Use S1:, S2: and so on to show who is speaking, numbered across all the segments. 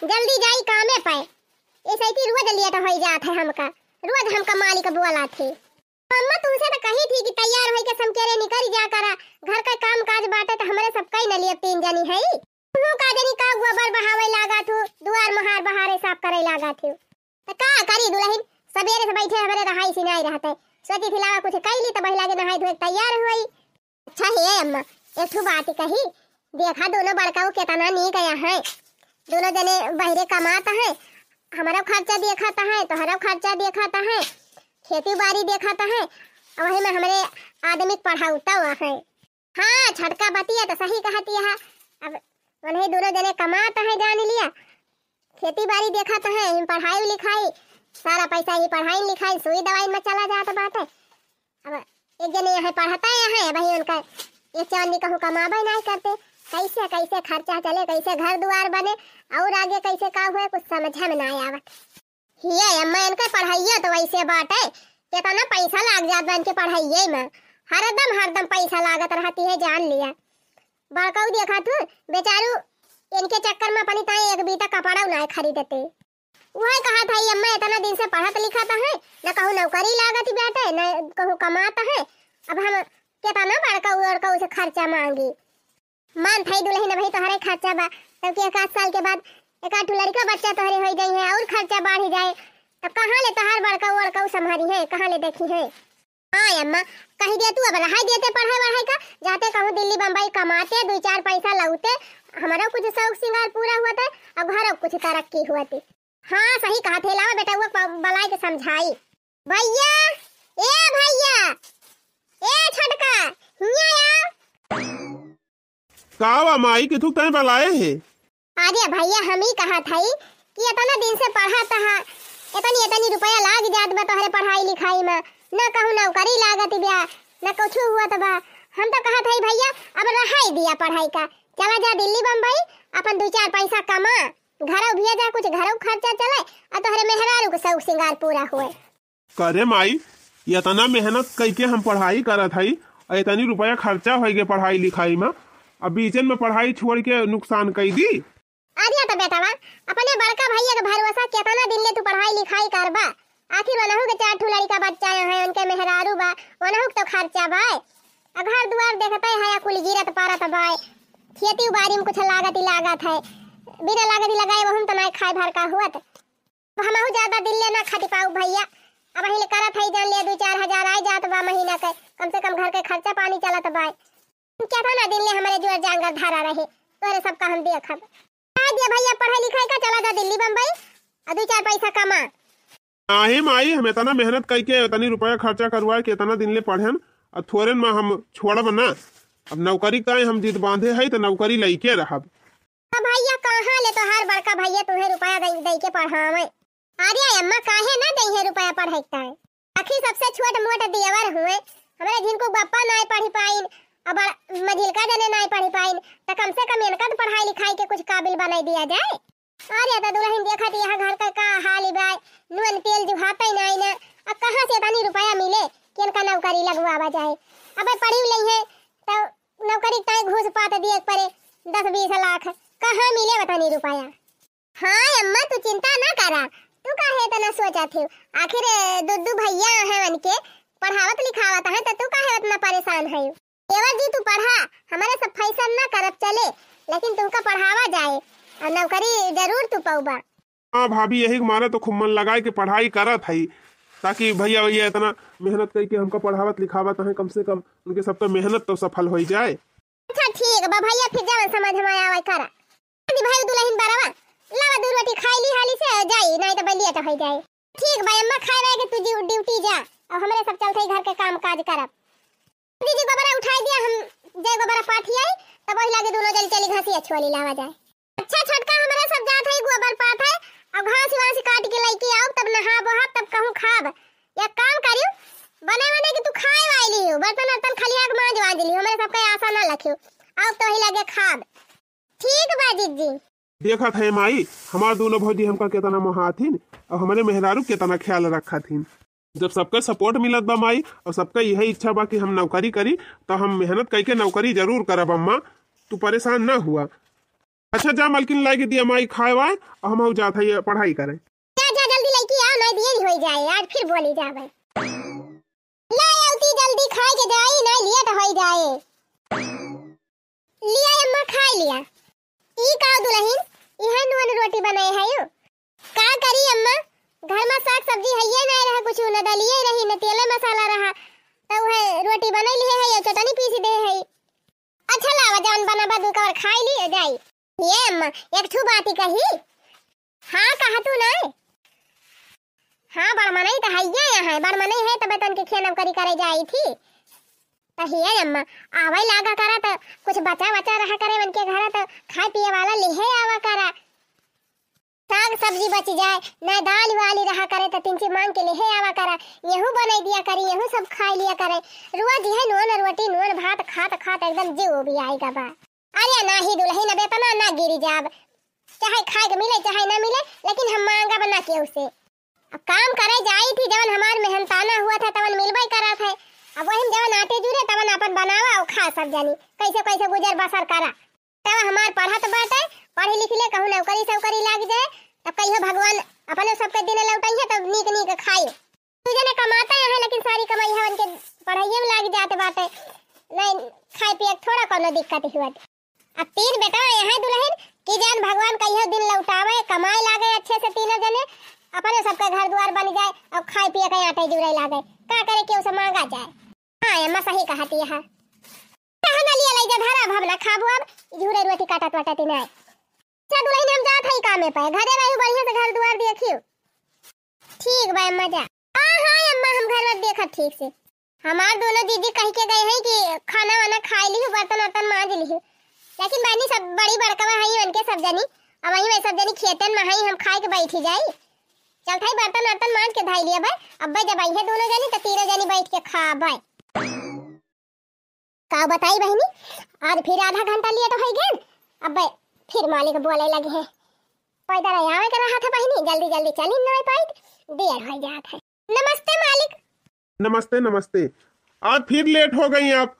S1: जल्दी जाई कामे पे। ऐसे ही रोज लेट हो जात है हमका, रोज हमका मालिक बोला थे। अम्मा तुमसे तो कही थी कि तैयार होई के समकेरे निकल जा करा, घर का काम काज बाटे तो हमरे सब कई न लिए 3 जनी है। तू का जनी का गोबर बहावे लागा थू, दुआर महार बहारे साफ करे लागा थू। तो का करी दुल्हन, सवेरे से बैठे हमरे रहाई सिनाई रहते, सोची थी लावा कुछ कैली तो बहिला के नहाई धोए तैयार हुई। अच्छा है अम्मा, एक ठो बात कही, देखा दोनों बड़काऊ केतना नी गया है, दोनों जने बहरे कमाता है, हमारा खर्चा देखाता है, तोहरा खर्चा देखाता है, खेती बाड़ी देखाता है, और वही में हमारे आदमी पढ़ाऊता हुआ है। हाँ छटका बतिया तो सही कहती है। अब उन्हें दोनों जने कमाता है, जान लिया, खेती बाड़ी देखाता है, पढ़ाई लिखाई सारा पैसा ही पढ़ाई लिखाई सुई दवाई में चला जाता बात है। अब एक जने यहाँ पढ़ता है भाई, उनका एक चांदी कहूँ कमाबे नहीं करते, कैसे कैसे खर्चा चले, कैसे घर द्वार बने, और आगे कैसे का हुए कुछ समझ में नहीं आवत। हिया अम्मा इनका पढ़ाइया तो वैसे बात है, कितना पैसा लाग जाता इनके पढ़ाइये में, हरदम पैसा लागत रहती है, जान लिया। बड़काऊ देखा तू बेचारू इनके चक्कर में अपनी ताई एक बीता कपड़ा नहीं खरीदते। वही कहा था अम्मा इतना दिन से पढ़त लिखाता है, न कहूँ नौकरी लागत बैठे, न कहूँ कमाता है, अब हम कितना बड़काऊ से खर्चा मांगी। मान थाई दुल्हन भाई तोहरे खर्चा बा, तब के 1 साल के बाद 1 लड़का बच्चा तोहरे हो गई है और खर्चा बढ़ जाए, तब कहाँ ले तोहार बड़काऊ संभारी है, कहाँ ले देखी है। हाँ अम्मा कही दे तू, अब रहाई देते पढ़ाई का, जाते कहूँ दिल्ली बम्बई कमाते 2-4 पैसा लौटे, हमारा कुछ शौक श्रृंगार पूरा हुआ था, अब घर कुछ तरक्की हुआ थी। हाँ सही कहा थे, लावा बेटा वो बलाई के समझाई। भैया ए छटका हिया
S2: कावा माई के तू तय बलाए है।
S1: अरे भैया हम ही कहा था कि इतना दिन से पढ़ाता है, इतनी रुपया लाग जात बा तोहरे पढ़ाई लिखाई में, न कहूँ नौकरी लागत ब्या, न कुछ हुआ तो बा। हम तो कहा था भैया अब रहाई दिया पढ़ाई का, चला जा दिल्ली बम्बई, अपन 2-4 पैसा कमा, घरों भी जा, कुछ घरों खर्चा चले, और तोहरे मेहरारू के शौक श्रृंगार पूरा हुए।
S2: करे माई इतना मेहनत करके हम पढ़ाई करत हई, और इतनी रुपया खर्चा हो गए पढ़ाई लिखाई में, अब बीचन में पढ़ाई छोड़ के नुकसान कर दी।
S1: अरे तो बेटा अपने बड़का भैया के भरोसा कितना दिन ले तू पढ़ाई लिखाई करबा, आखिर वनहु के 4 लड़का बच्चा है, उनके मेहरारू बा, वनहु तो खर्चा बा, घर द्वार देखते है कुल गिरत पारत बा, खेती बाड़ी में कुछ लागत है, बिना लागत लगाए वह तो नहीं खाए भर का हुआ, हमहु ज्यादा दिन ले ना खाती पाऊ भैया, अब हिले करत है, जान ले 2-4 हजार आ जात बा महीना के, कम से कम घर के खर्चा पानी चलत बा, क्या था ना दिन ले हमारे जोर जांगर धारा रहे, तोरे सबका हम देखब। दिया भैया पढ़ाई लिखाई का, चला जा दिल्ली बम्बई और 2-4 पैसा कमा।
S2: नाही माई हम इतना मेहनत करके इतनी रुपया खर्चा करवाए के इतना दिन ले पढ़न, और थोड़े में हम छोड़ब ना, अब नौकरी का हम जिद बांधे है तो नौकरी लइके रहब।
S1: भैया कहाँ ले तोहार बड़का भैया तुम्हें रुपया दे के पढ़ावे। अरे अम्मा काहे ना दे है रुपया पढ़ाईता है, आखिर सबसे छोट मोट दियवर हुए, हमारे जिनको बप्पा नहीं पढ़ी पाइन, अब मझिलका जने नहीं पढ़ी पाइन, तो कम से कम इनका तो पढ़ाई लिखाई के कुछ काबिल बना दिया जाए। अरे तो दुल्हन देखा थी यहाँ घर का हाल बाय, नून तेल जुहाता ही नहीं ना, अब कहाँ से इतनी रुपया मिले कि इनका नौकरी लगवावा जाए। अब पढ़ी नहीं है तो नौकरी तय घूस पाते दिए पड़े 10-20 लाख, कहाँ मिले बतानी रुपया। हाँ अम्मा तू चिंता ना करा, तू काहे इतना सोचा थी, आखिर दुद्दू भैया है उनके पढ़ावत लिखावत है, तो तू काहे इतना परेशान है। देवर जी तू पढ़ा, हमारे सब फैसल ना करब चले, लेकिन तुमका पढ़ावा जाए और नौकरी जरूर तू पाऊबा।
S2: हाँ भाभी यही मारे तो खूब मन लगाए के पढ़ाई करत है, ताकि भैया इतना मेहनत करके हमको पढ़ावत लिखावत है, कम से कम उनके सबका मेहनत तो सफल हो जाए।
S1: अच्छा ठीक बा भैया, फिर जब समझ में आवे करा भाई दुल्हन बारवा लावा 2 रोटी खाई ली हाली से जाई, नहीं तो बलिया तो हो जाए। ठीक भाई अम्मा खाए रहे के तू ड्यूटी जा, और हमारे सब चलते घर के काम काज करब। दीदी गोबरा उठाई दिया, हम जय गोबरा पाठी आई, तब वही लागे दोनों जन चली घासी अच्छी लावा जाए। अच्छा छटका हमारे सब जात है गोबर पात है, अब घास वास काट के लेके आओ, तब नहा बहा, तब कहूँ खाब, या काम करियो बने कि तू खाए वाली हो, बर्तन वर्तन खलिया के मांज वाज ली, हमारे सबका आशा ना रखियो, अब तो ही लगे खाब। ठीक बा जीजी।
S2: देखा थे माई हमार दोनों भौजी हमका कितना मोहाथिन, और हमारे मेहरारू कितना ख्याल रखा थीन। जब सबका सपोर्ट मिलत बा माई, और सबका यही इच्छा बा कि हम नौकरी करी, तो हम मेहनत करके नौकरी जरूर करब। अम्मा तू परेशान ना हुआ। अच्छा जा मलकिन ला के दिया माई खाए वाए और हम जात है पढ़ाई करे।
S1: जा जा जल्दी लेके आओ, नहीं देर हो जाए आज फिर बोली जावे। ले आउती जल्दी खाए के जाई, नहीं लिया तो हो जाए। लिया अम्मा खा लिया। ई का दुल्हन इहा नून रोटी बनाए है यो। का करी अम्मा, घर में साग सब्जी है ये नहीं रहा, कुछ न दलिए रही न तेल मसाला रहा, तो वह रोटी बनैली है चटनी पीस दे है। अच्छा लावा जान बना बदू का और खाई लिए जाई। ये अम्मा एक ठू बाती कही। हां कहा तू ना। हां बड़मनई तो है यहाँ, बड़मनई है तब तन के खेनम करी करे जाई थी। तो ये अम्मा आवे लागा करा तो कुछ बचा बचा रहा करे मन के घर, तो खाए पिए वाला लेहे आवा करा। साग सब्जी बच जाए न दाल वाली रहा करे तो तीन चीज मांग के लेहे आवा करा। यहू बनाई दिया करी, यहू सब खा लिया करे। रोज है नून रोटी नून भात खात खात एकदम जीव भी आएगा बा। अरे ना ही दुल्हन बेतना ना गिरी जाब, चाहे खाए के मिले चाहे ना मिले, लेकिन हम मांगा बना के उसे। अब काम करे जाई थी जवन हमार मेहनताना हुआ था तवन मिलबई करा था। अब वही जवन आटे जुरे तवन अपन बनावा और खा सब जानी कैसे कैसे गुजर बसर करा। तब हमार पढ़त बाटे, पढ़ी लिख ले कहूं नौकरी सौकरी लाग जाए, तब कहियो भगवान अपने सबके दिन लौटाई है तब नीक नीक खाई। तू जने कमाता है लेकिन सारी कमाई हवन के पढ़ाई में लाग जाते बाटे, नहीं खाए पिए थोड़ा कोनो दिक्कत हुआ। अब तीन बेटा यहाँ दुल्हन की जान भगवान कहियो दिन लौटावे, कमाए लागे अच्छे से तीनों जने, अपने सबका घर द्वार बन जाए और खाए पिए के आटे जुड़े लागे। का करे कि उसे मांगा जाए। हां अम्मा सही कहती है। कहना लिया ले जा धरा भवना खाबो अब झूरे रोटी काटत वाटत नहीं। चल दुल्हन हम जात हई कामे पे, घरे रहू बढ़िया से घर द्वार देखियो। ठीक बा अम्मा जा। हां अम्मा हम घर में देखत ठीक से। हमार दोनों दीदी कह के गए हैं कि खाना वाना खा ली, बर्तन वर्तन मांज ली, लेकिन बहनी सब बड़ी बड़कवा है उनके सब जनी। अब वही सब जनी खेतन में हई हम खाए के बैठी जाई। चल थाई बर्तन वर्तन मांज के धाई लिया भाई। अब जब आई है दोनों जनी तो तीनों जनी बैठ के खा भाई। का बताई बहनी आज फिर आधा घंटा लिया तो है गेन। अब फिर मालिक बोले लगे है पैदल आवे के रहा था बहनी, जल्दी जल्दी चली नहीं पाई, देर हो जात है। नमस्ते मालिक।
S2: नमस्ते नमस्ते, आज फिर लेट हो गई आप।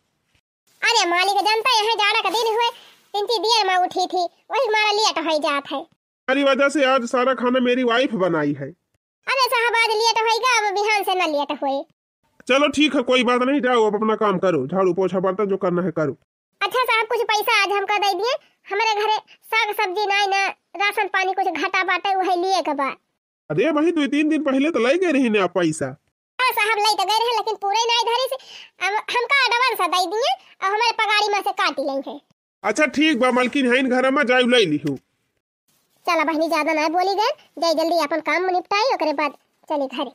S1: अरे मालिक जनता यहाँ जाड़ा का दिन हुए, इतनी देर में उठी थी वही हमारा लेट हो जात है।
S2: हमारी वजह से आज सारा खाना मेरी वाइफ बनाई है।
S1: अरे साहब आज लेट होएगा, अब बिहान से न लेट होए।
S2: चलो ठीक है कोई बात नहीं, जाओ अब अपना काम करो, झाड़ू पोछा बर्तन जो करना है करो।
S1: अच्छा साहब कुछ पैसा आज हमका दे दिए, हमारे घरे साग सब्जी नहीं ना राशन पानी कुछ घाटा बाटे वही लिए के बाद।
S2: अरे भाई 2-3 दिन पहले तो लाई गए रही ने आप पैसा।
S1: हां साहब लाई तो गए रहे लेकिन पूरे नहीं धरे से, अब हमका एडवांस दे दिए और हमारे पगारी में से काट लेंगे है।
S2: अच्छा ठीक बा मालकिन है घर में जाई ले लिहू।
S1: चला बहनी ज्यादा ना बोली गए, जल्दी जल्दी अपन काम निपटाई ओकरे बाद चली घरे।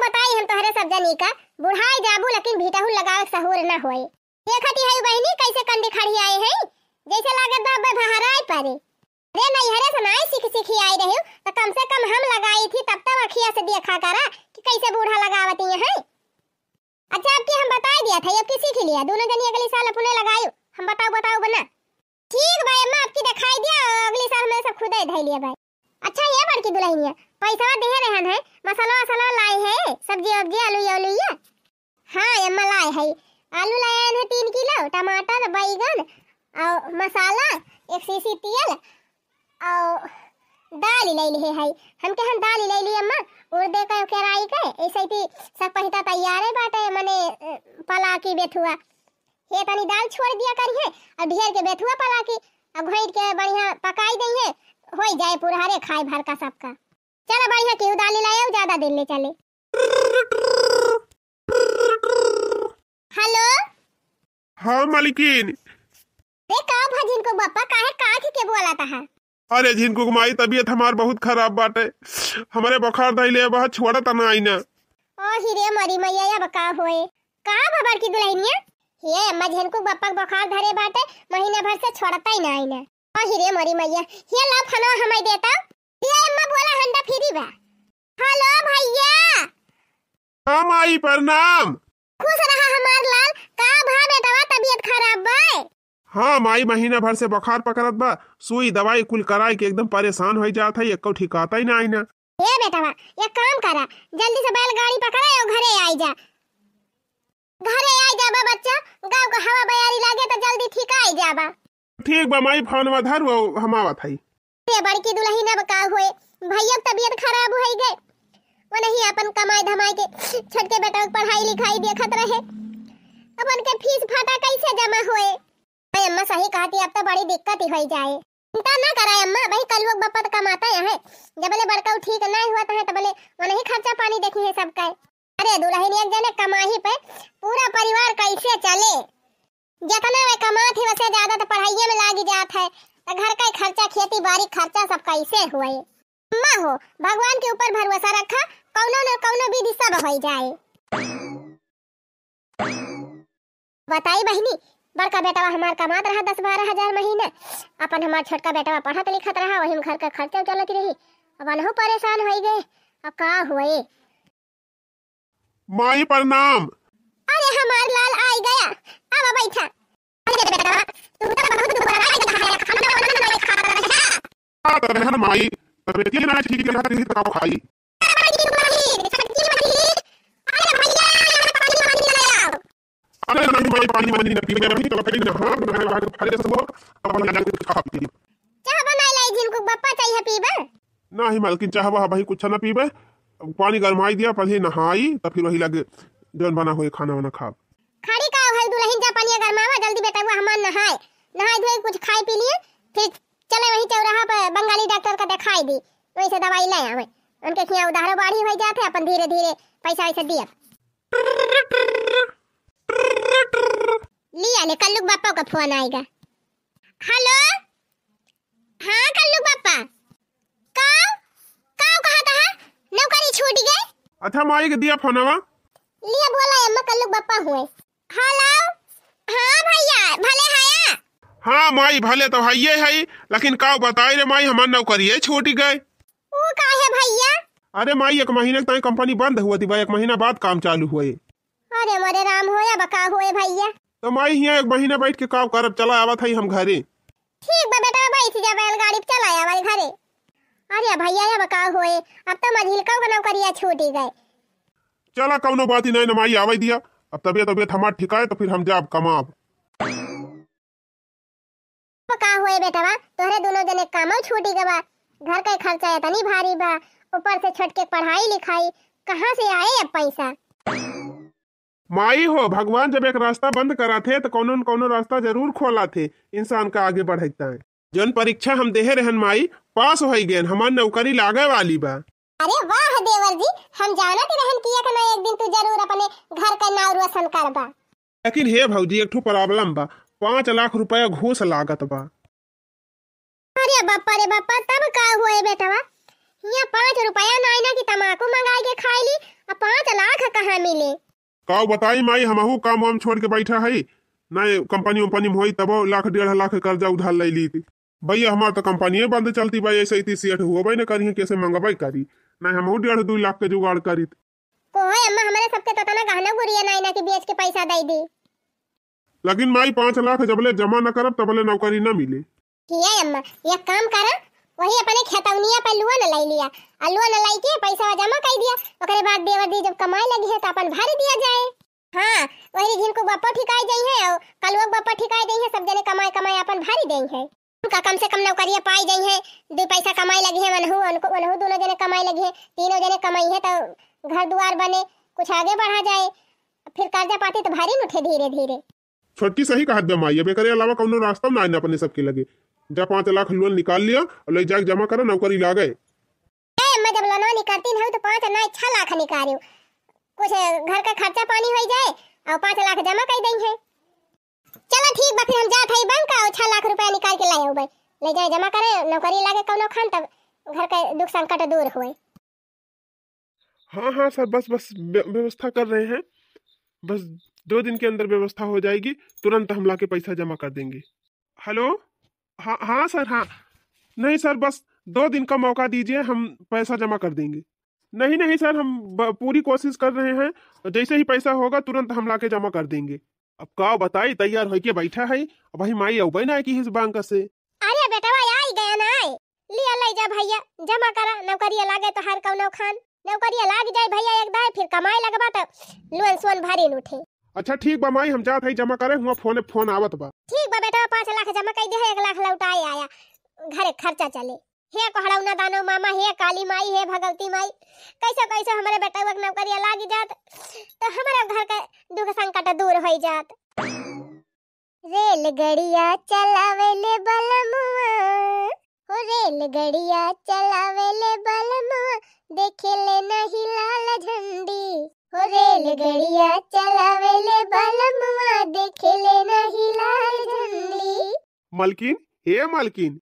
S1: बताई हम तोहरे सब जनी का बुढ़ाई जाबू लेकिन भीटाहु लगावे सहूर ना होए। देखती है बहनी कैसे कंडी खड़ी आए हैं, जैसे लागत बा बहराई पारे। रे नहीं हरे सुनाई सीख सीखी आई रही तो कम से कम हम लगाई थी तब तक अखिया से देखा करा कि कैसे बूढ़ा लगावती है। अच्छा अब की हम बता दिया था, अब की सीख लिया दोनों जनी अगले साल अपने लगायो। हम बताओ बना। ठीक भाई अम्मा आपकी दिखाई दिया, अगले साल मैं सब खुद ही धै लिया भाई। अच्छा ये बड़की दुल्हनिया पैसा दे रहन है, मसाला वसाला लाए है, सब्जी वब्जी आलू ये। हां अम्मा लाए है, आलू लाए हैं 3 किलो, टमाटर बैगन और मसाला 1 सीसी तेल और दाल ले ली है। हम के हम दाल ले ली अम्मा उड़दे का केराई के ऐसे ही सब पहिता तैयार है बाटे, माने पला की बेथुआ ये तनी दाल छोड़ दिया करिए और ढेर के बेथुआ पला की अब घोट के बढ़िया पकाई देंगे, हो जाए पुरहरे खाए भर का सबका। चलो बढ़िया क्यों दाल लाए ज्यादा दिन ले चले। हेलो
S2: हाँ मालिकिन।
S1: रे का भजिन को बप्पा काहे काहे के बोला था?
S2: अरे झिनको माई तबीयत हमार बहुत खराब बाटे, हमारे बुखार धइले बहुत छोड़त ना आई ना।
S1: ओ हिरे मरी मैया अब का होए का बाबर की दुल्हनिया ये अम्मा झिनको बप्पा बुखार धरे बाटे महीने भर से छोड़ता ही ना आई ना। ओ हिरे मरी मैया ये ला फना हमें देता ये अम्मा बोला हंडा फ्री बा। हेलो भैया।
S2: हाँ माई प्रणाम।
S1: खुश रहा हमार लाल, का भा बेटा तबीयत खराब बा?
S2: हाँ माई महीना भर से बुखार पकड़त बा, सुई दवाई कुल कराई के एकदम परेशान हो जात है, एको ठिकाता ही ना आई ना।
S1: ए बेटा एक काम करा जल्दी से बैलगाड़ी पकड़ा और घरे आई जा। घरे आई जा बच्चा, गांव का हवा बयारी लागे तो जल्दी जल्दी ठीक आई जाबा।
S2: ठीक बा माई फोन धर वो हम आवत हई।
S1: ये बड़की दुल्हन अब का हुए भैया तबीयत खराब हो गए वो नहीं अपन कमाई धमाई के छोटके बेटा को पढ़ाई लिखाई देखत रहे अब उनके फीस फाटा कैसे जमा होए। अम्मा सही कहती अब तो बड़ी दिक्कत ही हो जाए। चिंता ना कराए अम्मा भाई कल लोग बप्पा कमाता है जबले बड़का ठीक नहीं हुआ है तबले वो नहीं खर्चा पानी देखी है सबका। अरे दुल्हन एक जने कमाही पे पूरा परिवार कैसे चले जितना वे कमात है वैसे ज्यादा तो पढ़ाई में लागी जात है तो घर का खर्चा खेती बाड़ी खर्चा सब कैसे हुए। अम्मा हो भगवान के ऊपर भरोसा रखा कौनो न कौनो विधि सब हो जाए। बताई बहनी बड़का बेटा हमार कमात रहा 10-12 हजार महीने अपन हमार छोटका बेटा पढ़त लिखत रहा वही में घर का खर्चा चलत रही अब अनहु परेशान हो गए अब का हुए।
S2: माई प्रणाम।
S1: अरे हमार लाल आई गया अब बैठा।
S2: माई तबीयत ना ठीक है तो खाई। अरे नहीं माई पानी मानी ना पी मैं नहीं तो कहीं ना हां मैं खाली सब अपन लगा के खा पी।
S1: चाह बनाई लाई जिनको बप्पा चाहिए पीबे
S2: नहीं मालकिन चाहबा भाई कुछ ना पीबे पानी गरमाई दिया पहले नहाई तो फिर वही लगे जौन बना हुए खाना वाना खा।
S1: खड़ी का भाई दुल्हन जा पानी गरमावा जल्दी बेटा वो हमार नहाए धोए कुछ खाए पी लिए फिर चले वही चौराहा पे बंगाली डॉक्टर का दिखाई दी वहीं से दवाई ले आवे उनके खिया उधारो बाढ़ी हो जाते अपन धीरे धीरे पैसा वैसे दिया लिया ले कल्लू बापा का फोन आएगा। हेलो हाँ कल्लू बापा काव काव कहा था नौकरी छूट गई।
S2: अच्छा माई के दिया फोनवा
S1: लिया बोला अम्मा कल्लू बापा हुए। हेलो हाँ भैया भले हाया।
S2: हाँ माई भले तो है ये है लेकिन का बताई रे माई हमार नौकरी छूट गए।
S1: वो का है भैया।
S2: अरे माई 1 महीने तक कंपनी बंद हुआ थी भाई 1 महीना बाद काम चालू हुए।
S1: अरे मोरे राम होया बका हुए भैया।
S2: तो माई यहाँ 1 महीना बैठ के काम करब चला आवा था हम घरे।
S1: ठीक बा बेटा बैठ जा बैलगाड़ी पे चला आवा घरे। अरे भैया ये बका हुए अब तो मझिलका का नौकरिया छूट गए।
S2: चला कौनो बात ही नहीं ना माई आवे दिया अब तबियत हमार ठीक है तो फिर हम जाब कमाब।
S1: का हुए बेटा तोहरे दोनों जने कामो छूटी गवा घर का खर्चा इतनी भारी बा ऊपर से छटके पढ़ाई लिखाई कहाँ से आए अब पैसा।
S2: माई हो भगवान जब एक रास्ता बंद करा थे तो कौनो न कौनो रास्ता जरूर खोला थे इंसान का आगे बढ़ता है। जन परीक्षा हम देहे रहन माई पास हो गए हमार नौकरी लागे वाली बा।
S1: अरे वाह देवर जी हम जानत रहन किया कि मैं एक दिन तू जरूर अपने घर का नाम रोशन करबा।
S2: लेकिन हे भौजी एक ठो प्रॉब्लम बा 5 लाख रुपया घूस लागत बा।
S1: अरे बापा रे बापा तब का हुए बेटवा यहाँ 5 रुपया नाइना की तमाकू मंगा के खाई ली अब 5 लाख कहाँ मिले।
S2: काऊ बताई माई हमहू काम वाम छोड़ के बैठा है नहीं कंपनी वंपनी में होई तब 1.5 लाख कर्जा उधार ले ली थी भैया हमार तो कंपनी बंद चलती भाई ऐसे ही सेठ हुआ न करी कैसे मंगवाई करी नहीं हमहू 1.5-2 लाख के जुगाड़ करी।
S1: कोई अम्मा हमारे सबके तो तना गहना गुड़िया नाइना की बेच के पैसा दे दी।
S2: लेकिन माई 5 लाख जबले जमा न करब तबले नौकरी न मिले।
S1: किया अम्मा ये काम करा वही अपने खेतवनिया पे लुआ न ले लिया लुआ न लाई के पैसा जमा कर दिया ओकरे बाद देवर दी जब कमाई लगी है तो अपन भर दिया जाए। हाँ वही जिनको बप्पा ठिकाई गई है और कलुआ बप्पा ठिकाई गई है सब जने कमाई कमाई अपन भरी गई है उनका कम से कम नौकरियां पाई गई है 2 पैसा कमाई लगी है मनहू दोनों जने कमाई लगी है तीनों जने कमाई है तो घर द्वार बने कुछ आगे बढ़ा जाए फिर कर्जा पाती तो भारी न उठे धीरे धीरे।
S2: छोटकी सही कहत बे माई अब करे अलावा कौनो रास्ता ना है अपने सबके लगे जब 5 लाख लोन निकाल लिया और ले जाके जमा करो नौकरी लागे।
S1: मैं जब लोन निकालती हूँ तो 5 ना 6 लाख निकालियो कुछ घर का खर्चा पानी हो जाए और 5 लाख जमा कर देंगे। चलो ठीक बा फिर हम जात हई बैंक और 6 लाख रुपया निकाल के लाए भाई ले जाए जमा करे नौकरी लागे कौनो खान तब घर का दुख संकट दूर हुए।
S2: हाँ हाँ सर बस व्यवस्था कर रहे हैं बस 2 दिन के अंदर व्यवस्था हो जाएगी तुरंत हम लाके पैसा जमा कर देंगे। हेलो हाँ हाँ सर हाँ नहीं सर बस 2 दिन का मौका दीजिए हम पैसा जमा कर देंगे। नहीं नहीं सर हम पूरी कोशिश कर रहे हैं जैसे ही पैसा होगा तुरंत हम लाके जमा कर देंगे। अब का बताई तैयार होके बैठा है अब भाई माई अउबे ना की इस बैंक से।
S1: अरे बेटवा आई गया ना लिया ले जा भैया जमा करा नौकरी लागे तो हर कौनो खान नौकरी लाग जाए भैया एक दाए फिर कमाई लगबा तो लोन सोन भारी न उठे।
S2: अच्छा ठीक बा माई, हम जात हई जमा करे, हुआ फोन आवत बा।
S1: ठीक बा बेटा, 5 लाख जमा कर दे, 1 लाख लौटाए आया, घरे खर्चा चले। हे कहड़ौना दानो मामा, हे काली माई, हे भगवती माई, कैसे कैसे हमारे बेटा वक नौकरिया लागी जात तो हमारे घर का दुख संकट दूर हो जात। रेलगड़िया चलावेले बलमुआ, हो रेलगड़िया चलावेले बलमुआ, देखेले नहीं लाल झंडी, हो रेलगड़िया चलावेले बलमुआ, देखेले नहीं लाल झंडी।
S2: मलकिन, हे मलकिन,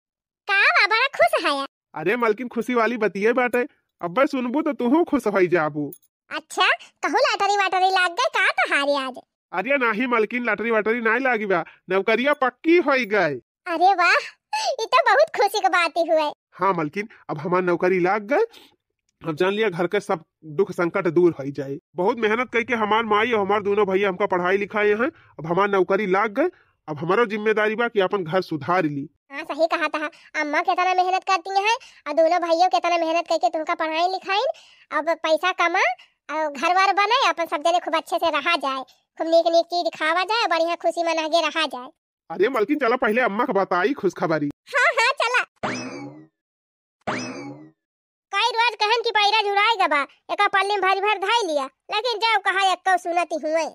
S1: का बड़ा खुश है।
S2: अरे मलकिन खुशी वाली बतिये बाटे, अब सुनबू तो तू खुश हो जाबू।
S1: अच्छा कहूँ लॉटरी वाटरी लाग गए का तो हारे आज।
S2: अरे नहीं मलकिन, लॉटरी वाटरी नहीं लागी बा, नौकरिया पक्की हो गए।
S1: अरे वाह, ये तो बहुत खुशी की बात हुई।
S2: हाँ मलकिन, अब हमार नौकरी लाग गए, अब जान लिया घर के सब दुख संकट दूर हो जाए। बहुत मेहनत करके हमार माई और हमार दोनों भैया हमका पढ़ाई लिखाए हैं, अब हमार नौकरी लाग गए, अब हमारा जिम्मेदारी बा कि अपन घर सुधार ली।
S1: हाँ सही कहा था, अम्मा कितना मेहनत करती हैं और दोनों भाइयों कितना मेहनत करके तुमका पढ़ाई लिखाई, अब पैसा कमा और घर बार बनाए, अपन सब जने खूब अच्छे से रहा जाए, खूब नीक नीक चीज खावा जाए, बढ़िया खुशी मना के रहा जाए।
S2: अरे मलकिन चला पहले अम्मा का बताई खुशखबरी।
S1: हाँ हाँ चला। कई रोज कहन की पैरा जुड़ाएगा बा, एका पल्ली में भरी भर धाई लिया, लेकिन जाओ कहा एक सुनती हुए।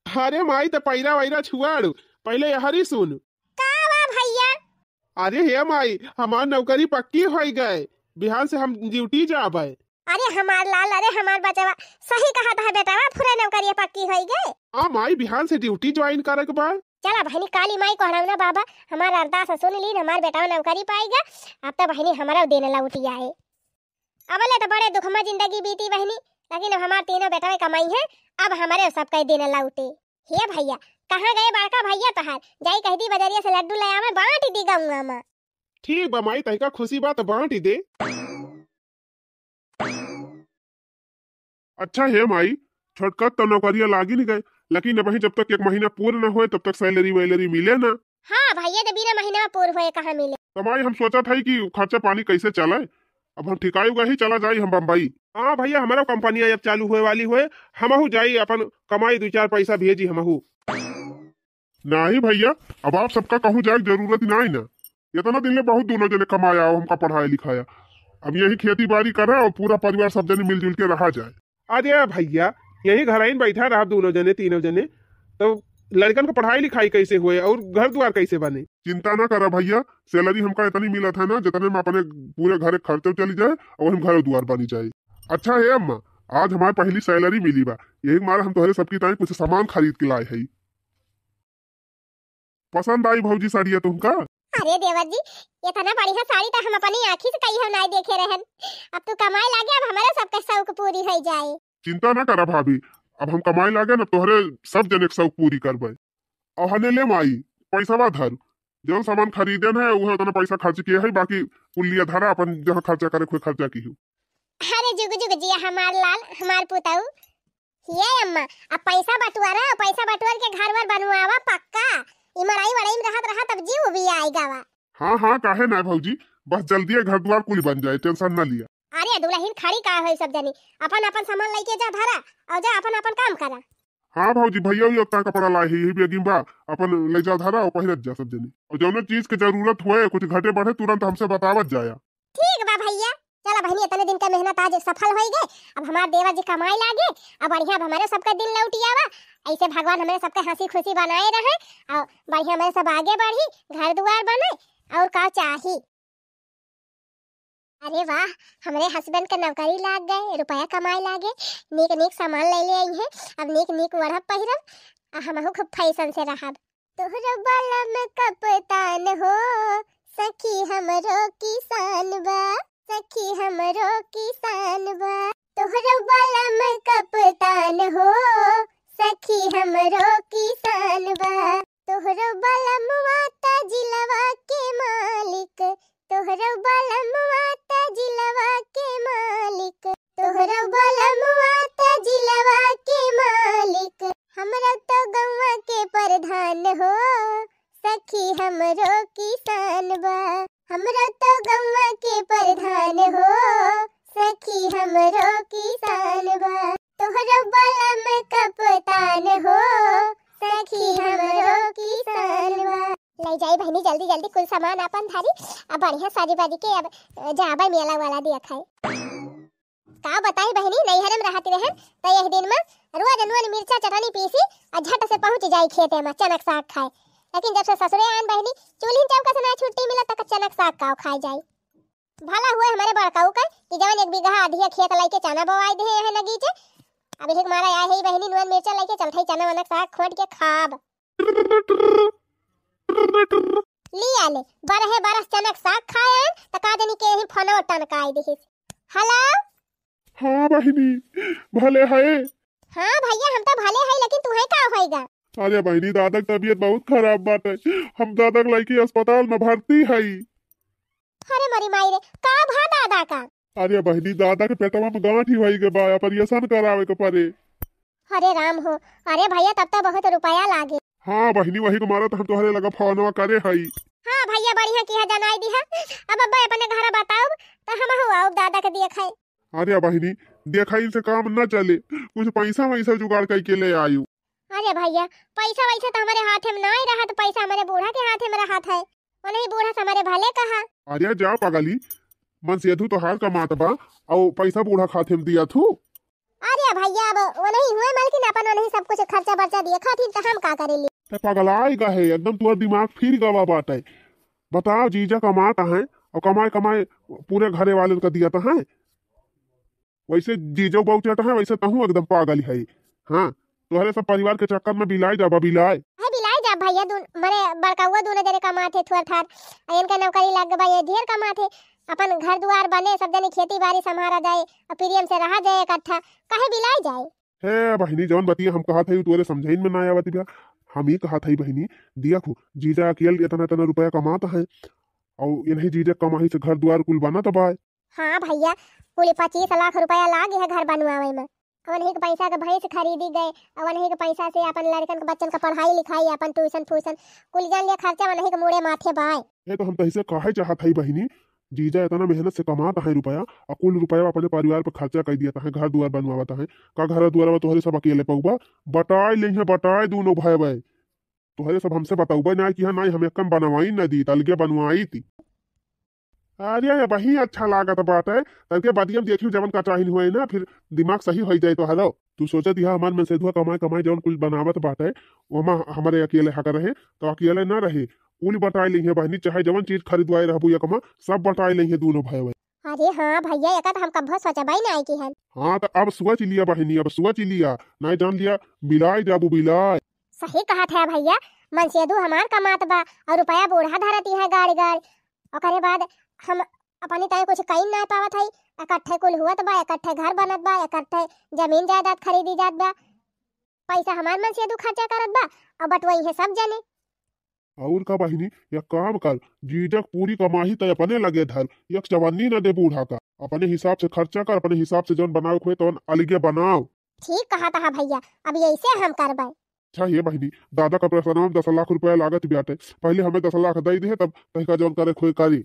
S2: अरे माई तो पैरा वैरा छुआड़, पहले यहरी सुन।
S1: का बा भैया?
S2: अरे हे माई, हमार नौकरी पक्की हो गए, बिहार से हम ड्यूटी जाबे।
S1: अरे हमार लाल, अरे हमार बचवा, सही कहा था बेटावा, पूरा नौकरी पक्की हो गए।
S2: हाँ माई, बिहार से ड्यूटी ज्वाइन करे के बाद।
S1: चला बहनी काली माई कहना बाबा, हमारा अरदास सुन ली, हमार बेटा नौकरी पाएगा, अब तो बहनी हमारा देने लौटी आए। अब ले तो बड़े दुख में जिंदगी बीती बहनी, लेकिन अब हमार तीनों बेटा कमाई है, अब हमारे सब कह देने लौटे। हे भैया, कहाँ गए बड़का भैया तोहार? जाई कह दी बजरिया से लड्डू ले आवे, बांट दी गऊंगा मां।
S2: ठीक बा माई, तहिका खुशी बात बांट ही दे। अच्छा है माई, छटकत तो नौकरिया लागी नहीं गए, लेकिन अब जब तक 1 महीना पूर्ण न होए तब तक सैलरी वैलरी मिले ना।
S1: हाँ भैया, तो बिना महीना में पूर्ण होए कहाँ मिले।
S2: तो माई हम सोचा था कि खर्चा पानी कैसे चले, अब हम ठिकाई उगा ही चला जाई हम बम्बई। हाँ भैया, हमारा कंपनियां अब चालू हुए वाली हुए, हमहू जाई अपन कमाई 2-4 पैसा भेजी हमहू। नहीं भैया, अब आप सबका कहूँ जाए जरूरत नहीं ना, इतना दिन ले बहुत दोनों जने कमाया और हमका पढ़ाया लिखाया, अब यही खेती बाड़ी करा और पूरा परिवार सब जने मिलजुल के रहा जाए। अरे भैया, यही घर आइन बैठा रहा दोनों जने तीनों जने, तो लड़कन को पढ़ाई लिखाई कैसे हुए और घर द्वार कैसे बने। चिंता ना करा भैया, सैलरी हमका इतनी मिला था ना जितने में अपने पूरे घर खर्चे चली जाए और हम घर द्वार बनी जाए। अच्छा है अम्मा, आज हमारे पहली सैलरी मिली बा, यही मारा हम तुम्हारे सबकी ताई कुछ सामान खरीद के लाए है। पसंद आई भौजी साड़िया तुमका?
S1: अरे देवर जी, इतना बढ़िया साड़ी तो हम अपनी आँखी से कहीं हम नहीं देखे रहन, अब तू कमाई लागे, अब हमारा सबका शौक पूरी हो जाए।
S2: चिंता ना करा भाभी, अब हम कमाई लागे ना तोहरे सब जने शौक पूरी करबे। और हने ले माई पैसा बा धर, जो सामान खरीदे है वह उतना पैसा खर्च किया है, बाकी कुलिया धरा अपन जहाँ खर्चा करे कोई खर्चा की।
S1: अरे जुग जुग जिया हमार लाल, हमार पुताऊ। ये अम्मा, अब पैसा बटुआरा, पैसा बटुआर के घर वर बनवावा पक्का, इमराई वड़ाई में रहत रहा तब जीव भी आएगा वा।
S2: हाँ हाँ, काहे ना भौजी, बस जल्दी घर द्वार कुल बन जाए, टेंशन ना लिया।
S1: अरे दुल्हन खड़ी का है सब जनी, अपन अपन सामान लेके जा धरा और जा अपन अपन काम करा।
S2: हाँ भौजी, भैया भी उतना कपड़ा लाए है, यही बेगिम बा, अपन ले जा धरा और पहिरत जा सब जनी, और जौन चीज के जरूरत हुए कुछ घटे बढ़े तुरंत हमसे बतावत जाया।
S1: ठीक बा भैया, चला बहनी, इतने दिन का मेहनत आज सफल हो गए, अब हमारे देवर जी कमाई लागे, अब बढ़िया हमारे सबका दिन लौटी आवा, ऐसे भगवान हमारे सबके हंसी खुशी बनाए रहे और बढ़िया हमारे सब आगे बढ़ी, घर द्वार बने और का चाही। अरे वाह, हमारे हस्बैंड का नौकरी लाग गए, रुपया कमाए लागे, नीक नीक सामान ले आई है, अब नीक नीक वरह पहिरब, हमहू खूब फैशन से रहब। तोहरो बाला में कपतान हो, सखी हमरो किसान बा, सखी हमरो किसान बा, तोहरो बाला में कपतान हो, सखी हमरो किसान बा, तोहरो बाला मुआता जिलवा के मालिक, तोहरो बाला मुआता जिलवा के मालिक, तोहरो बाला मुआता जिलवा के मालिक, हमरा तो गौवा के प्रधान हो, सखी हमरो किसान बा, हमरा तो गौवा के प्रधान हो, सखी हमरो किसान बा, तोहरो बलम कप्तान हो सखी हमरो किसनवा। ले जाई बहनी जल्दी जल्दी कुल सामान अपन थारी अब बढ़िया साजी बाजी के अब जाबा मेला वाला दिया खाए। का बताई बहनी नैहर में रहती रहन त एक दिन में रोज नून मिर्चा चटनी पीसी आ झट से पहुंच जाई खेते में चनक साग खाए। लेकिन जब से ससुरे आन बहनी चूल्ही चौका से ना छुट्टी मिला तक चनक साग का खाए जाई। भला हुए हमारे बड़काऊ का कि जवन 1 बीघा आधिया खेत लेके चना बोवाई दे है नगीचे। अब एक मारा आए है बहनी नून मिर्चा लेके चलथई चना वनक साग खोट के खाब। लिया ले बरहे बरस चनक साग खाए त का जनी के ही फोनो टनकाई दिहिस। हेलो
S2: हाँ बहिनी भले है।
S1: हाँ भैया हम तो भले है लेकिन तू है का होएगा।
S2: अरे बहिनी दादा की तबीयत बहुत खराब बात है, हम दादा के लड़की अस्पताल में भर्ती है।
S1: अरे मरी माई रे का भा दादा का।
S2: अरे बहिनी दादा के पेटवा में गांठ ही वही के बा ऑपरेशन करावे के पड़े।
S1: अरे राम हो। अरे भैया तब तो बहुत रुपया लागे।
S2: हाँ बहिनी वही को मारा तो हम तोहरे लगा फोनवा करे हई।
S1: हाँ भैया बढ़िया किया जनाई दिहा। अब अब्बा अपने घर बताओ तो हम हुआ दादा के दिए खाए।
S2: अरे बहिनी देखाई से काम न चले, कुछ पैसा वैसा जुगाड़ करके ले आयु।
S1: अरे भैया पैसा वैसा तो हमारे हाथ में नहीं रहा, तो पैसा हमारे बूढ़ा के हाथ में रहा था। उन्हें बूढ़ा से हमारे भले कहा।
S2: अरे जा पगली मन सेधु तो हार कमात बा और पैसा बूढ़ा खाते में दिया थू।
S1: अरे भैया अब वो नहीं हुए मालकिन अपन नहीं सब कुछ खर्चा बर्चा दिए खातिर तो हम का करेली।
S2: ते पगलाई का है एकदम तुअर दिमाग फिर गवा बात है। बताओ जीजा कमाता है और कमाए कमाए पूरे घरे वाले का दिया है। वैसे जीजो बहु चाहता है वैसे तहू एकदम पागल है। हाँ तुम्हारे सब परिवार के चक्कर में बिलाए जा बिलाए
S1: है बिलाए जा भैया मरे बड़काउआ दोनों जने कमाते थोर थार इनका नौकरी लग गई ये ढेर कमाते। अपन घर द्वार बने सब जने खेती बाड़ी संभारा जाए और प्रियम से रहा जाए इकट्ठा काहे बिलाए जाए।
S2: हे बहिनी जवन बतिया हम कहा था तोरे समझाइन में ना आवत बा। हम ही कहा था बहिनी दिया खू जीजा अकेले इतना इतना रुपया कमाता है और इन्हीं जीजा कमाई से घर द्वार कुल बना तब।
S1: हाँ भैया कुल 25 लाख रुपया लागे है घर बनवावे में। उन्हीं के पैसा के भैंस खरीदी गए और उन्हीं के पैसा से अपन लड़कन के बच्चन का पढ़ाई लिखाई अपन ट्यूशन फूशन कुल जान लिया खर्चा उन्हीं के मुड़े माथे बाए।
S2: ये तो हम तैसे काहे चाहत है बहिनी जीजा इतना मेहनत से कमाता है रुपया और कुल रुपया अपने परिवार पर खर्चा कर दिया है घर द्वार बनवाता है। का घर द्वार तोहरे सब अकेले पौबा बताए ले बताए दोनों भाई भाई तोहरे सब हमसे बताऊबा ना कि नहीं हम कम बनवाई न दी तलगे बनवाई थी। अरे वही अच्छा लागत बात है तब बदियम देखियो जवन का चाहिए हुए ना फिर दिमाग सही हो जाए तो हरो तू सोचत यह हमार में से धुआ कमाए कमाए जवन कुछ बनावत बात है वमा हमारे अकेले हक रहे तो अकेले ना रहे कुल बटाई लेंगे बहनी चाहे जवन चीज खरीदवाए रहबू या कमा सब बटाई लेंगे दोनों भाई भाई।
S1: अरे हाँ भैया एक हम कब सोचा भाई ना की है।
S2: हाँ तो अब सोच लिया बहनी अब सोच लिया नहीं जान लिया बिलाए जाबू बिलाए।
S1: सही कहा था भैया मन से दू हमार कमात बा और रुपया बूढ़ा धरती है गाड़ी गाड़ी और बाद हम अपनी तय कुछ कहीं ना पावत है। इकट्ठे कुल हुआ बा इकट्ठे घर बनत बा इकट्ठे जमीन जायदाद खरीदी जात बा पैसा हमार मन से दू खर्चा करत बा और बटवाई है सब जने।
S2: और का बहिनी या काम कर जीजक पूरी कमाही तय अपने लगे धर एक चवन्नी न दे बूढ़ा का अपने हिसाब से खर्चा कर अपने हिसाब से जौन बनाओ खोए तो अलगे बनाओ।
S1: ठीक कहा था भैया अब यही हम करबाई।
S2: अच्छा ये बहिनी दादा का प्रश्न में 10 लाख रुपया लागत बाटे पहले हमें 10 लाख दे दे तब तहका जौन करे खोए करी।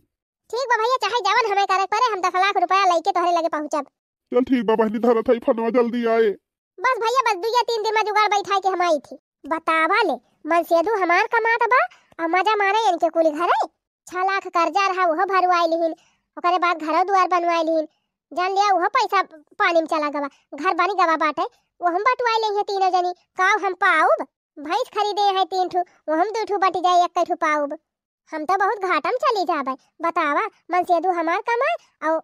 S1: ठीक बा भैया चाहे जवन हमें करे पड़े हम 10 लाख रुपया लेके तोहरे लगे पहुंचब।
S2: चल ठीक बा बहिनी धरत है फनवा जल्दी आए।
S1: बस भैया बस 2 या 3 दिन में जुगाड़ बैठाई के हम आई थी। बतावा ले मन से दू हमार कमात बा और मजा मारे इनके कुली घरे 6 लाख कर्जा रहा वो भरवाई लिहिन ओकरे बाद घर द्वार बनवाई लिहिन जान लिया वो पैसा पानी में चला गवा घर बनी गवा बाटे वो हम बटवाई लेंगे तीनों जनी काव हम पाऊब भैंस खरीदे है 3 ठू वो हम 2 ठू बट जाए 1 ठू पाऊब हम तो बहुत घाटम चली जाबे। बतावा मन से दू हमार कमाए और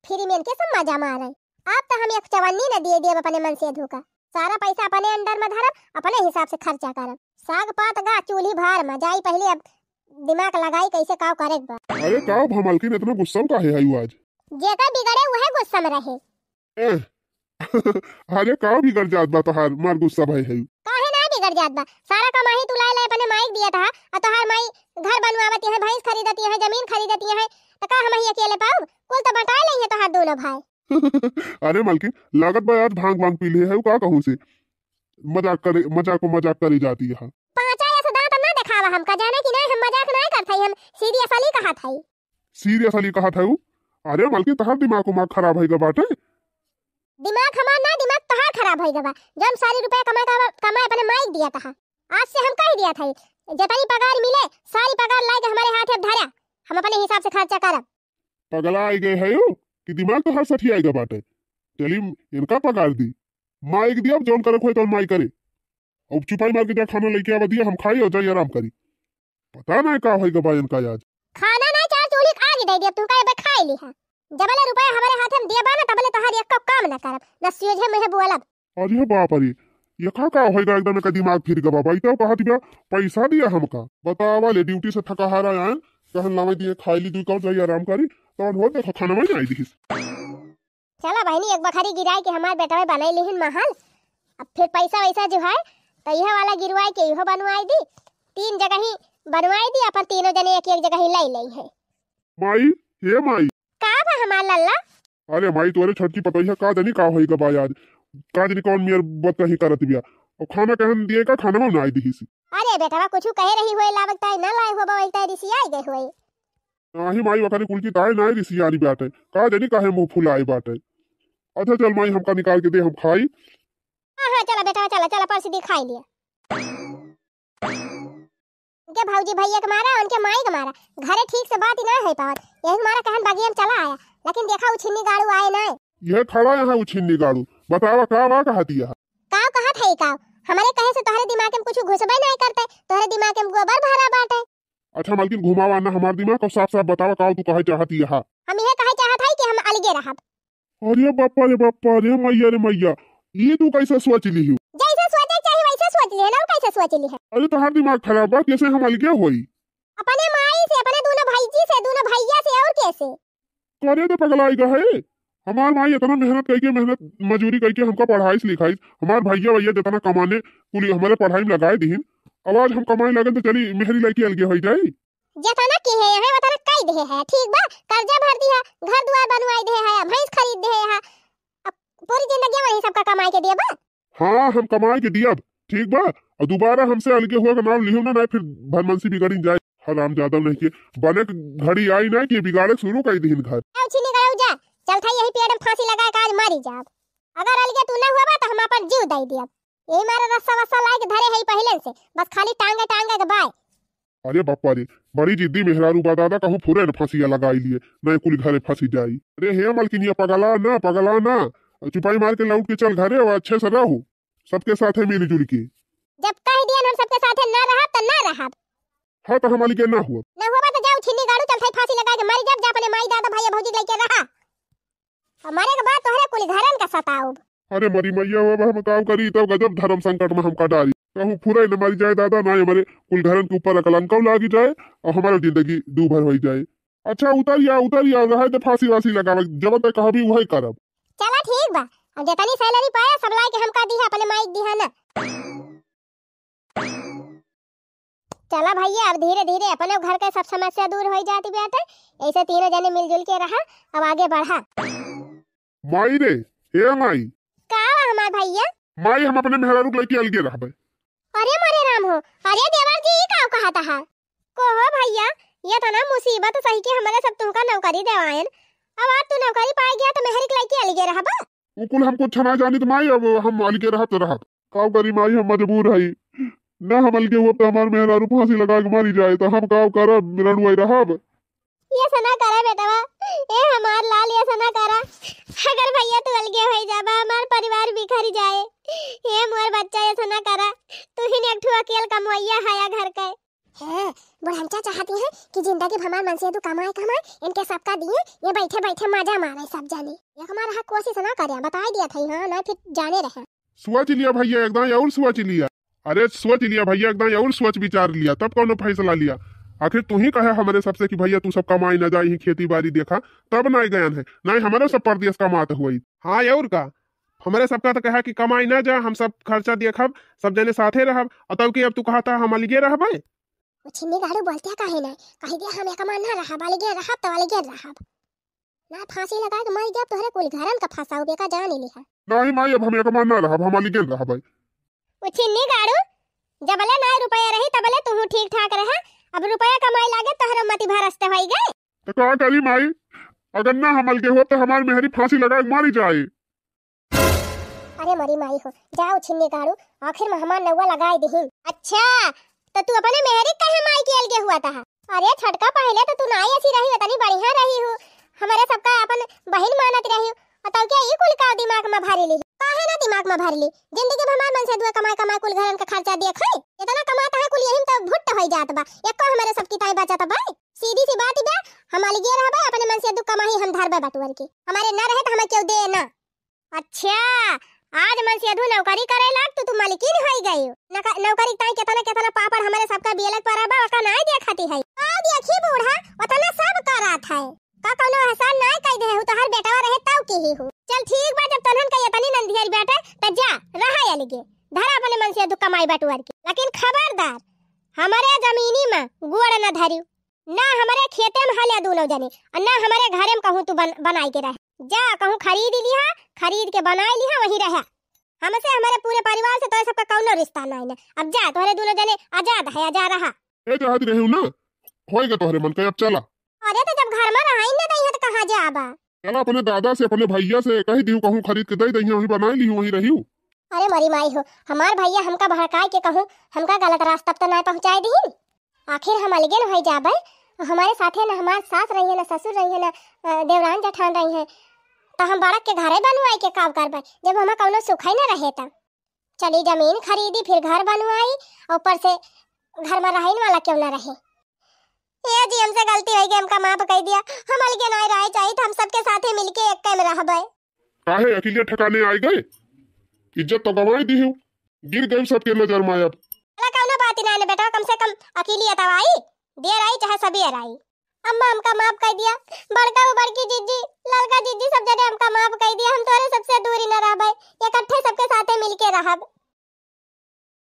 S1: फ्री में के सब मजा मारे। अब तो हम एक चवन्नी न दिए दिए अपने मन से दू का सारा पैसा अपने अंदर में धरब अपने हिसाब से खर्चा करब साग पात गा चूल्ही भार में जाई पहले अब दिमाग लगाई कैसे काव करे बा।
S2: अरे काव भमलकिन इतना गुस्सा काहे है आज
S1: जेकर बिगड़े वह गुस्सा में रहे।
S2: अरे काव बिगड़ जात बा तोहार मार गुस्सा भाई है
S1: काहे ना बिगड़ जात बा सारा कमाई तू लाई अपने माई दिया था और तोहार माई घर बनवावती है भैंस खरीदती है जमीन खरीदती है तो का हम ही अकेले पाऊ कुल तो बटा लेंगे तोहार दोनों भाई।
S2: अरे मलकिन लागत बा आज भांग भांग पी ले है का कहूं से मजाक करी जाती है।
S1: पांचा ऐसा दांत ना दिखावा हमका जाने कि नहीं हम मजाक नहीं करथई हम सीरियसली कहा थई।
S2: सीरियसली कहा था अरे मलकिन तहार दिमाग खराब है बाटे
S1: दिमाग हमार ना, दिमाग तोहार खराब होई गवा। जब हम सारी रुपया कमाए अपने माइक दिया था, आज से हम कह दिया था जितनी पगार मिले सारी पगार लाई के हमारे हाथ में धरा, हम अपने हिसाब से खर्चा करब।
S3: पगला आई गए है यो कि दिमाग तो हर सठी आएगा बाटे। चली इनका पगार दी, माइक दिया, जौन करे खोए तो माई करे। अब चुपाई मार के जा खाना लेके आवा दिया, हम खाई और जाई आराम करी। पता ना का होएगा बा इनका आज।
S1: खाना ना चार चूल्ही आग दे दिया, तू का बे खाई ली है। जबले रुपया हमारे हाथ में दिया बा ना तबले तोहार एक काम ना करब, न सीधे मुंह बोलब।
S3: अरे बाप रे, ये का होएगा एकदम का दिमाग फिर गवा। भाई तो कहा दिया पैसा दिया हमका, बतावा ले ड्यूटी से थका हारा आए कहन लावे दिए खाई ली, तू का जाई आराम करी तो हो देखो खाना में नहीं दिखिस।
S1: चला बहनी एक बखरी गिराई के हमार बेटा में बनाई लिहिन महल। अब फिर पैसा वैसा जो है तो यह वाला गिरवाई के यह बनवाई दी, 3 जगह ही बनवाई दी, अपन तीनों जने एक जगह ही लाई है।
S3: माई हे माई
S1: का बा हमार लल्ला?
S3: अरे माई तोरे छटकी पतोही का दनी का होएगा बा आज। का दनी कौन मियर बत कही करत बिया और खाना कहन दिए का खाना में नहीं दिखिस।
S1: अरे बेटा कुछ कह रही होए लागता है ना लाई हो बा रिसी आई गए होए।
S3: नाही माई वकरी कुल की ताए नहीं रिसियारी बाटे, का दनी काहे मुंह फुलाए बाटे। अच्छा चल माई हमका निकाल के दे, हम खाई।
S1: हां चला बेटा चला चला परसी दिखाई लिया। उनके भौजी भैया के मारा, उनके माई के मारा, घरे ठीक से बात ही ना है पावत। यही मारा कहन बगिया में चला आया, लेकिन देखा उछिन्नी गाड़ू आए ना।
S3: यह खड़ा यहाँ उछिन्नी गाड़ू, बतावा का वा कहती है।
S1: काव कहत है काव, हमारे कहे से तोहरे दिमाग में कुछ घुसबे नहीं करते, तोहरे दिमाग में गोबर भरा बाटे।
S3: अच्छा मालकिन घुमावा ना हमार दिमाग और साफ साफ बतावा का तू कहे चाहती है।
S1: हम यह कहे चाहत है कि हम अलगे रहब।
S3: अरे बापा रे मैया रे मैया, ये तू कैसे सोच ली हो?
S1: जैसे सोचे चाहिए वैसे सोच ली है ना, कैसे सोच ली है?
S3: अरे तोहार दिमाग खराब बा, कैसे हम अलगे होई?
S1: अपने माई से, अपने दोनों भाईजी से, दोनों भैया से, और कैसे?
S3: करे तो पगलाई का है। हमार माई इतना मेहनत करके मेहनत मजूरी करके हमका पढ़ाई लिखाई, हमार भैया भैया जितना कमाने कुली हमारे पढ़ाई में लगाए दीन, आवाज हम कमाई लगे तो चली मेहरी लड़की अलगे हो जाए।
S1: जतना के है वतना कई दे है, ठीक बा, कर्जा भर दिया, घर द्वार बनवाई दे है, भैंस खरीद दे है, अब पूरी जिंदगी वही सबका कमाई के दिया बा।
S3: हाँ हम कमाई के दिया, ठीक बा, और दोबारा हमसे अलगे हुआ का नाम लिहो ना, नहीं फिर भरमंसी बिगड़ी जाए। हराम ज्यादा नहीं के बने घड़ी आई ना कि बिगाड़े शुरू कर दीन घर।
S1: उछिनी गयो जा, चल था यही पेड़ में फांसी लगा के आज मारी जा। अगर अलगे तू ना हुआ बा तो हम अपन जीव दे दिया। यही मारे रस्सा वस्सा लाए के धरे है पहले से, बस खाली टांगे टांगे के बाय।
S3: अरे बापा रे, बड़ी जिद्दी मेहरारू बा दादा, कहूँ फुरे न फांसिया लगाई लिए, नहीं कुल घरे फांसी जाई। अरे हे मलकिनिया पगला ना, चुपाई मार के लौट के चल घरे और अच्छे से रहो सबके साथ है मिल जुल के।
S1: जब कह दिया हम सबके साथ ना रहा तो ना रहा।
S3: हाँ तो हमारी के ना हुआ
S1: तो जाओ छिन्नी गाड़ू चल फांसी लगा के मर जा, जा अपने माई दादा भैया भौजी लेके रहा। हमारे के बाद तोहरे कुल घरन का सताओ।
S3: अरे मरी मैया हुआ हम काम करी तब गजब धर्म संकट में हमका डाली, कहूँ फुरे न मरी जाए दादा, ना हमारे कुल घरन के ऊपर कलंका लागी जाए और हमारी जिंदगी दूभर हो जाए। अच्छा उतरिया रहे तो फांसी वासी लगा, जब तक कहा भी वही करब।
S1: चला ठीक बा, अब जितनी सैलरी पाया सब लाई के हमका दी है, अपने माइक दी है ना। चला भैया अब धीरे धीरे अपने घर के सब समस्या दूर हो जाती बेटे, ऐसे तीनों जने मिलजुल के रहा, अब आगे बढ़ा।
S3: माई रे, हे माई
S1: का हमार भैया?
S3: माई हम अपने मेहरारू के लेके अलगे रहबे।
S1: अरे मरे राम हो, अरे देवर जी का कहता है को हो भैया, ये तो ना मुसीबत सही के हमारे सब तुमका नौकरी देवायन, अब आज तू नौकरी पाई गया तो मेहरी के लेके अलगे रहबा।
S3: कुल हमको छना जानी तो माई, अब हम अलगे रहब तो रहब, का करी माई, हम मजबूर हई ना, हम अलगे हुआ तो हमार मेहरारू फांसी लगा के मारी जाए तो हम का करब, मिलन वही रहब।
S1: ये सना करा बेटवा, ए हमार लाल ये सना करा, अगर भैया तू अलगे हो जाबा हमार परिवार बिखर जाए। ए मोर बच्चा ये सना करा, तू ही एक ठो अकेल कमवैया है घर के। है बुढ़ंचा चाहती है कि जिंदगी भर हमार मन से तू कमाए इनके सबका दिए, ये बैठे बैठे मजा मारे सब जाने। ये हमारा हक कोशिश ना करे, बता दिया था हां ना, फिर जाने रहे
S3: सोच लिया भैया एकदम और सोच लिया। अरे सोच लिया भैया एकदम और सोच विचार लिया, तब कौन फैसला लिया। आखिर तू ही कहे हमारे सबसे कि भैया तू सब कमाई न जाए, खेती बाड़ी देखा तब ना गयन है, नहीं हमारे सब परदेश कमाते हुई।
S2: हाँ और का हमारे सबका तो कहा कि कमाई ना जा, हम सब खर्चा देखब, सब जने साथे रहब, और तब कि अब तू कहता हम अलगे रहबे।
S1: वो छिन्नी गाड़ू बोलते है काहे ना, कह दिया हम एक ना रहब, अलगे रहब तो अलगे रहब ना, फांसी लगा के मर जब तोहरे कुल घरन का फसाओ बेका जान ही लिहा।
S3: नहीं माई अब हम एक ना रहब, हम अलगे रहब।
S1: वो छिन्नी गाड़ू जबले ना रुपया रही तबले तू ठीक ठाक रहा, अब रुपया कमाई लागे तोहरे मति भरस्ते होई गए
S3: तो का करी माई, अगर ना हम अलगे हो तो हमारी मेहरी फांसी लगा के मारी जाए।
S1: अरे मरी माई हो, जाओ छिन्ने गाड़ू, आखिर मेहमान नौवा लगाए दही। अच्छा तो तू अपने मेहरी कहे माई के अलगे हुआ था? अरे छटका पहले तो तू नाई ऐसी रही, तनी बढ़िया रही हो, हमारे सबका अपन बहन मानत रही हो, और तब क्या ये कुल का दिमाग में भारी ली? काहे ना दिमाग में भारी ली? जिंदगी भर मन से दुआ कमाए कमाए कुल घरन का खर्चा दिया खाए, इतना कमाता है कुल यही तो भुट्ट हो जात बा, एको हमारे सब की ताई बचत बा। सीधी सी बात बा, हम अलगे रहबा, अपने मन से दुख कमाई हम धरबा बटुअर के, हमारे न रहे तो हमें क्यों दे ना। अच्छा आज मन से अधू नौकरी करे लाग तो तू मालिकिन होई गई नौकरी ताई केतना पापड़ हमारे सबका बियलक परबा का नाय देखती है। आ देखी बूढ़ा उतना सब करात है, का कोनो एहसान नाय कह दे हो, तो हर बेटवा रहे तब की ही हो। चल ठीक बा, जब तनहन का यतनी नंदियार बेटा त जा रहा अलगे, धरा अपने मन से दुख कमाई बटुअर के, लेकिन खबरदार हमारे जमीनी में गुड़ न धरियो, ना हमारे खेते में हले दूनो जने, और ना हमारे घरे में कहूं तू बनाई के रह, जा कहूं खरीद लिहा, खरीद के बनाई लिहा, वही रहा। हमसे हमारे पूरे परिवार से तो सबका कौनो रिश्ता नहीं है। अब जा तोहरे दोनों जने आजाद है, जा रहा
S3: ए जहाज रहू ना होएगा तोहरे मन के, अब चला।
S1: अरे तो जब घर में रहा ही ना दई तो कहां जाबा?
S3: चला अपने दादा से अपने भैया से कह दियो, कहूं खरीद के दे दही, वही बनाई ली, वही रही।
S1: अरे मरी माई हो, हमार भैया हमका भड़काए के कहूं हमका गलत रास्ता तो ना पहुंचाए दी, आखिर हम अलगे न होई जाबे, हमारे साथे ना हमार सास रही है, ना ससुर रही है, ना देवरान जेठान रही है, तो हम बाड़क के घरे बनवाई के काम करबे, जब हमें कौनो सुख ही ना रहे तब। चली जमीन खरीदी, फिर घर बनवाई, ऊपर से घर में रहने वाला क्यों ना रहे। ये जी हमसे गलती हो गई, हमका माफ कर दिया, हम अलगे ना रहे चाहिए, हम सबके साथे मिलके एक कैम रहबे।
S3: काहे अकेले ठिकाने आई गए, इज्जत तो गवाई दी हूं, गिर गई सबके नजर में। अब
S1: अला कौनो बात ना है बेटा, कम से कम अकेली अतवाई देर आई चाहे सबेर आई, अम्मा हमका माफ कर दिया, बड़का बड़की जीजी लड़का जीजी सब जने हमका माफ कर दिया, हम तोरे सबसे दूरी न रहबे, इकट्ठे सबके साथे मिलके रहब।